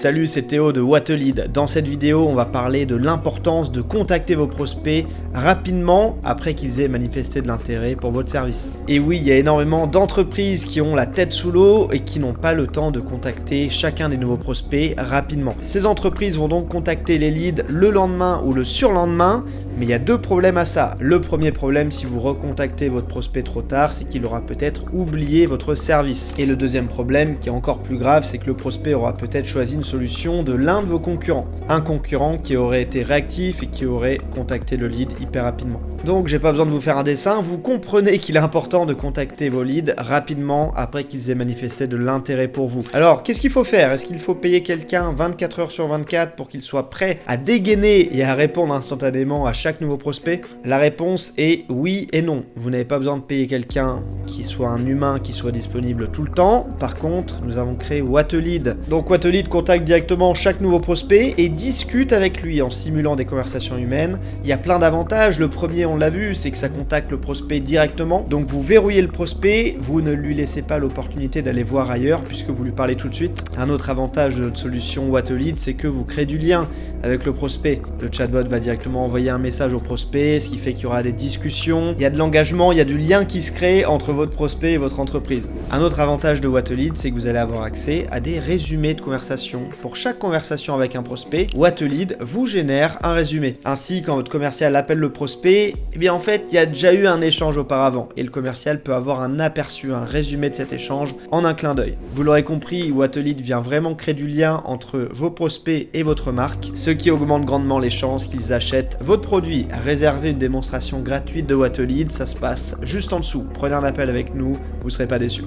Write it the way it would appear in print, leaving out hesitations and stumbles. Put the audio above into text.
Salut, c'est Théo de Whatelead. Dans cette vidéo, on va parler de l'importance de contacter vos prospects rapidement après qu'ils aient manifesté de l'intérêt pour votre service. Et oui, il y a énormément d'entreprises qui ont la tête sous l'eau et qui n'ont pas le temps de contacter chacun des nouveaux prospects rapidement. Ces entreprises vont donc contacter les leads le lendemain ou le surlendemain, mais il y a deux problèmes à ça. Le premier problème, si vous recontactez votre prospect trop tard, c'est qu'il aura peut-être oublié votre service. Et le deuxième problème, qui est encore plus grave, c'est que le prospect aura peut-être choisi une solution de l'un de vos concurrents. Un concurrent qui aurait été réactif et qui aurait contacté le lead hyper rapidement. Donc j'ai pas besoin de vous faire un dessin, vous comprenez qu'il est important de contacter vos leads rapidement après qu'ils aient manifesté de l'intérêt pour vous. Alors qu'est-ce qu'il faut faire? Est-ce qu'il faut payer quelqu'un 24 heures sur 24 pour qu'il soit prêt à dégainer et à répondre instantanément à chaque nouveau prospect? La réponse est oui et non. Vous n'avez pas besoin de payer quelqu'un qui soit un humain, qui soit disponible tout le temps. Par contre, nous avons créé Whatelead. Donc Whatelead contacte directement chaque nouveau prospect et discute avec lui en simulant des conversations humaines. Il y a plein d'avantages. Le premier, on l'a vu, c'est que ça contacte le prospect directement. Donc vous verrouillez le prospect, vous ne lui laissez pas l'opportunité d'aller voir ailleurs puisque vous lui parlez tout de suite. Un autre avantage de notre solution Whatelead, c'est que vous créez du lien avec le prospect. Le chatbot va directement envoyer un message au prospect, ce qui fait qu'il y aura des discussions, il y a de l'engagement, il y a du lien qui se crée entre votre prospect et votre entreprise. Un autre avantage de Whatelead, c'est que vous allez avoir accès à des résumés de conversation. Pour chaque conversation avec un prospect, Whatelead vous génère un résumé. Ainsi, quand votre commercial appelle le prospect, eh bien en fait, il y a déjà eu un échange auparavant et le commercial peut avoir un aperçu, un résumé de cet échange en un clin d'œil. Vous l'aurez compris, Whatelead vient vraiment créer du lien entre vos prospects et votre marque, ce qui augmente grandement les chances qu'ils achètent votre produit. Réservez une démonstration gratuite de Whatelead, ça se passe juste en dessous. Prenez un appel avec nous, vous ne serez pas déçus.